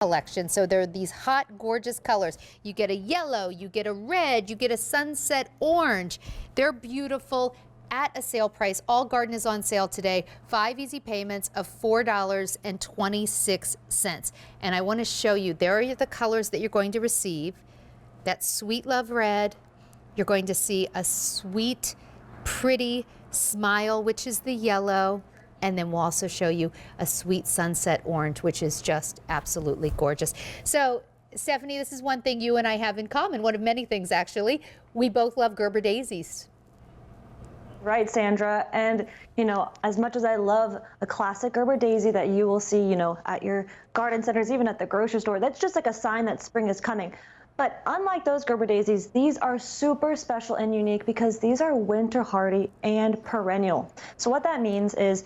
collection. So there are these hot, gorgeous colors. You get a yellow, you get a red, you get a sunset orange. They're beautiful at a sale price. All garden is on sale today. 5 easy payments of $4.26. And I want to show you, there are the colors that you're going to receive. That Sweet Love Red. You're going to see a sweet, pretty Smile, which is the yellow. And then we'll also show you a sweet sunset orange, which is just absolutely gorgeous. So, Stephanie, this is one thing you and I have in common, one of many things actually. We both love Gerber Daisies. Right, Sandra. And, you know, as much as I love a classic Gerber Daisy that you will see, you know, at your garden centers, even at the grocery store, that's just like a sign that spring is coming. But unlike those Gerber Daisies, these are super special and unique because these are winter hardy and perennial. So what that means is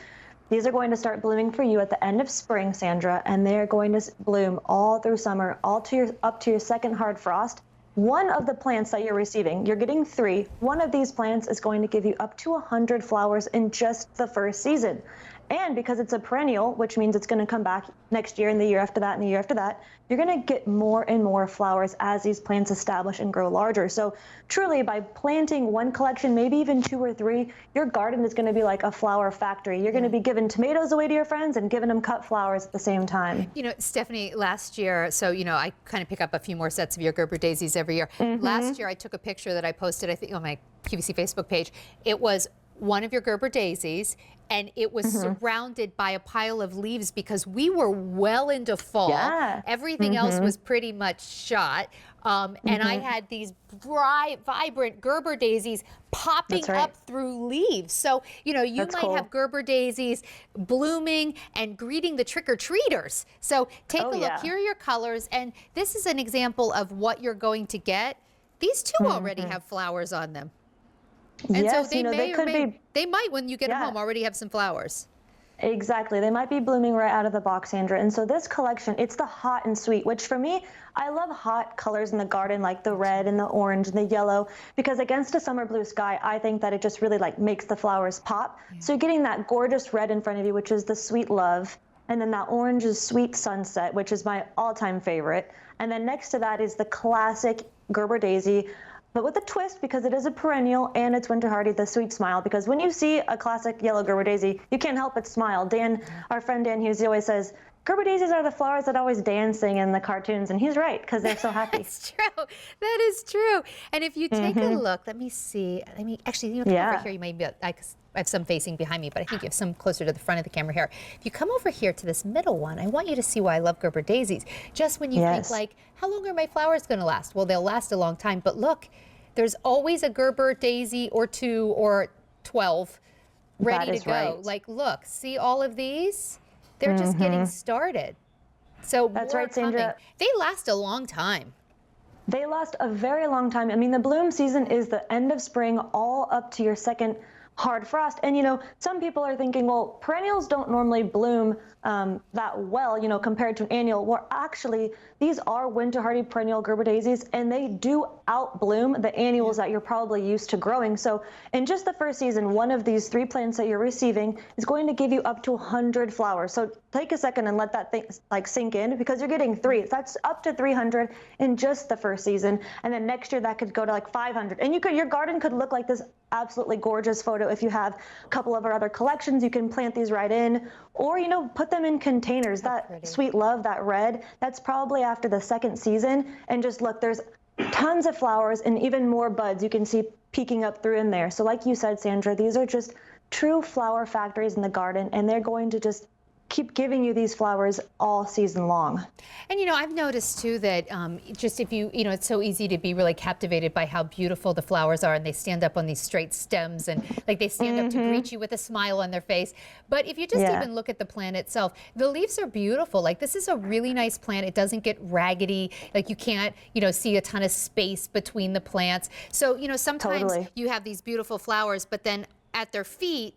these are going to start blooming for you at the end of spring, Sandra, and they're going to bloom all through summer, up to your second hard frost. One of the plants that you're receiving, you're getting 3. One of these plants is going to give you up to 100 flowers in just the first season. And because it's a perennial, which means it's going to come back next year and the year after that and the year after that, you're going to get more and more flowers as these plants establish and grow larger. So truly, by planting one collection, maybe even 2 or 3, your garden is going to be like a flower factory. You're going to be giving tomatoes away to your friends and giving them cut flowers at the same time. You know, Stephanie, last year, so, you know, I kind of pick up a few more sets of your Gerber Daisies every year. Last year, I took a picture that I posted, I think, on my QVC Facebook page. It was one of your Gerber Daisies, and it was surrounded by a pile of leaves because we were well into fall. Yeah. Everything else was pretty much shot. And I had these bright, vibrant Gerber Daisies popping up through leaves. So, you know, you might have Gerber Daisies blooming and greeting the trick-or-treaters. So take a look. Here are your colors. And this is an example of what you're going to get. These two already have flowers on them. And yes, so they, you know, they might, when you get home, already have some flowers. Exactly. They might be blooming right out of the box, Sandra. And so this collection, it's the hot and sweet, which for me, I love hot colors in the garden, like the red and the orange and the yellow, because against a summer blue sky, I think that it just really like makes the flowers pop. So you're getting that gorgeous red in front of you, which is the Sweet Love. And then that orange is Sweet Sunset, which is my all-time favorite. And then next to that is the classic Gerber Daisy, but with a twist because it is a perennial and it's winter hardy, the Sweet Smile. Because when you see a classic yellow Gerber Daisy, you can't help but smile. Dan, our friend Dan Hughes, he always says, Gerber Daisies are the flowers that always dancing in the cartoons, and he's right because they're so happy. That's true. That is true. And if you take a look, let me see. Actually, you know, come over here. You may be. I have some facing behind me, but I think you have some closer to the front of the camera here. If you come over here to this middle one, I want you to see why I love Gerber Daisies. Just when you think like, how long are my flowers going to last? Well, they'll last a long time. But look, there's always a Gerber Daisy or 2 or 12 ready to go. Like, look, see all of these? They're just getting started. So that's right, Sandra. They last a long time. They last a very long time. I mean, the bloom season is the end of spring all up to your second hard frost. And, you know, some people are thinking, well, perennials don't normally bloom that well, you know, compared to an annual. Well, actually, these are winter hardy perennial Gerber Daisies, and they do outbloom the annuals that you're probably used to growing. So in just the first season, one of these 3 plants that you're receiving is going to give you up to 100 flowers. So take a second and let that thing like sink in, because you're getting 3. That's up to 300 in just the first season. And then next year that could go to like 500. And your garden could look like this absolutely gorgeous photo. If you have a couple of our other collections, you can plant these right in, or, you know, put them in containers. That Sweet Love, that red, that's probably after the second season. And just look, there's tons of flowers and even more buds you can see peeking up through in there. So like you said, Sandra, these are just true flower factories in the garden, and they're going to just keep giving you these flowers all season long. And, you know, I've noticed too that just if you know, it's so easy to be really captivated by how beautiful the flowers are, and they stand up on these straight stems, and like they stand up to greet you with a smile on their face. But if you just even look at the plant itself, the leaves are beautiful. Like, this is a really nice plant. It doesn't get raggedy. Like, you can't, you know, see a ton of space between the plants. So, you know, sometimes you have these beautiful flowers, but then at their feet,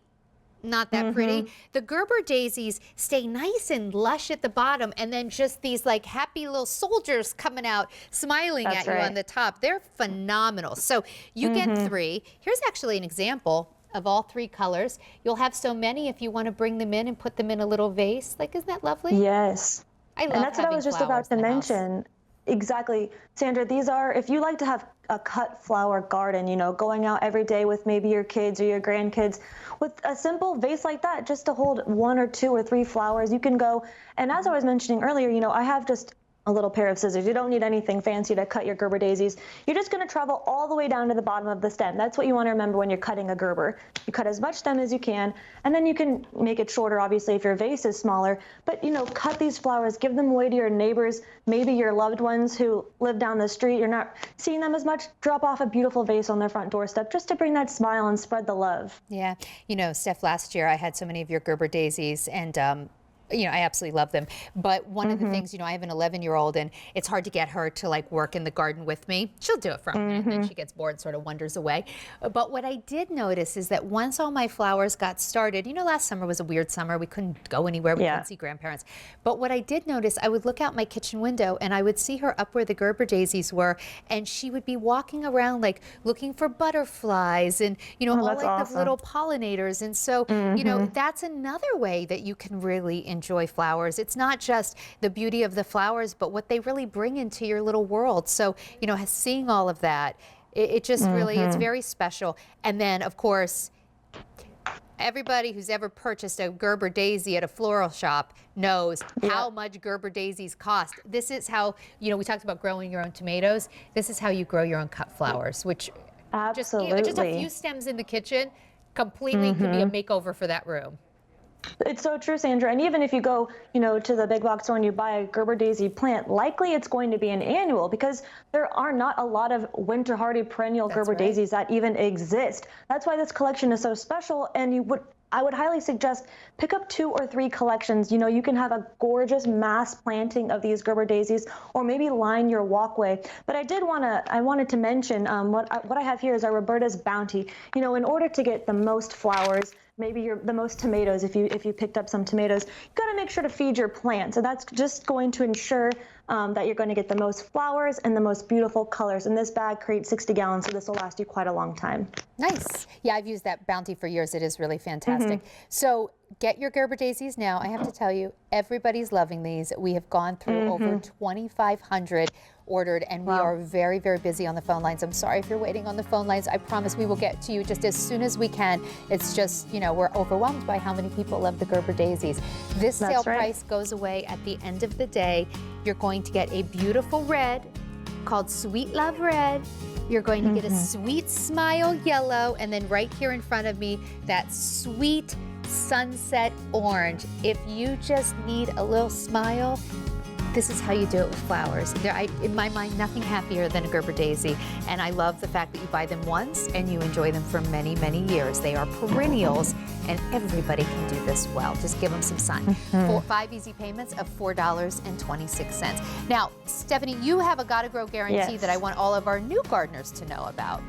not that pretty. The Gerber Daisies stay nice and lush at the bottom, and then just these like happy little soldiers coming out smiling at you on the top. They're phenomenal. So you get 3. Here's actually an example of all 3 colors. You'll have so many if you want to bring them in and put them in a little vase. Like, isn't that lovely? Yes. I love And that's what I having was just flowers about to in the house. mention. Exactly. Sandra, these are, if you like to have a cut flower garden, going out every day with maybe your kids or your grandkids, with a simple vase like that, just to hold 1 or 2 or 3 flowers, you can go. And as I was mentioning earlier, I have just a little pair of scissors. You don't need anything fancy to cut your Gerber daisies. You're just going to travel all the way down to the bottom of the stem. That's what you want to remember when you're cutting a Gerber. You cut as much stem as you can, and then you can make it shorter, obviously, if your vase is smaller. But, cut these flowers, give them away to your neighbors, maybe your loved ones who live down the street. You're not seeing them as much. Drop off a beautiful vase on their front doorstep just to bring that smile and spread the love. Yeah. Steph, last year I had so many of your Gerber daisies, and I absolutely love them. But one of the things, I have an 11-year-old, and it's hard to get her to like work in the garden with me. She'll do it for a minute, and then she gets bored, sort of wanders away. But what I did notice is that once all my flowers got started, last summer was a weird summer. We couldn't go anywhere. We couldn't see grandparents. But what I did notice, I would look out my kitchen window, and I would see her up where the Gerber daisies were, and she would be walking around like looking for butterflies and, all like awesome. the little pollinators. And so, that's another way that you can really enjoy flowers. It's not just the beauty of the flowers, but what they really bring into your little world. So, seeing all of that, it just really, it's very special. And then, of course, everybody who's ever purchased a Gerber daisy at a floral shop knows how much Gerber daisies cost. This is how, we talked about growing your own tomatoes. This is how you grow your own cut flowers, which Absolutely. just a few stems in the kitchen completely could be a makeover for that room. It's so true, Sandra. And even if you go, to the big box store and you buy a Gerber daisy plant, likely it's going to be an annual because there are not a lot of winter hardy perennial Gerber daisies that even exist. That's why this collection is so special. And I would highly suggest pick up 2 or 3 collections. You can have a gorgeous mass planting of these Gerber daisies, or maybe line your walkway. But I wanted to mention what I have here is our Roberta's Bounty. In order to get the most flowers, maybe the most tomatoes, if you picked up some tomatoes, you got to make sure to feed your plants. So that's just going to ensure that you're going to get the most flowers and the most beautiful colors. And this bag creates 60 gallons, so this will last you quite a long time. Nice. Yeah, I've used that Bounty for years. It is really fantastic. So get your Gerber daisies now. I have to tell you, everybody's loving these. We have gone through over 2,500 ordered, and we are very, very busy on the phone lines. I'm sorry if you're waiting on the phone lines. I promise we will get to you just as soon as we can. It's just, we're overwhelmed by how many people love the Gerber daisies. This sale price goes away at the end of the day. You're going to get a beautiful red called Sweet Love Red. You're going to get a Sweet Smile Yellow, and then right here in front of me, that sweet Sunset Orange. If you just need a little smile, this is how you do it with flowers. In my mind, nothing happier than a Gerber daisy. And I love the fact that you buy them once and you enjoy them for many, many years. They are perennials, and everybody can do this well. Just give them some sun. 5 easy payments of $4.26. Now, Stephanie, you have a Gotta Grow guarantee that I want all of our new gardeners to know about.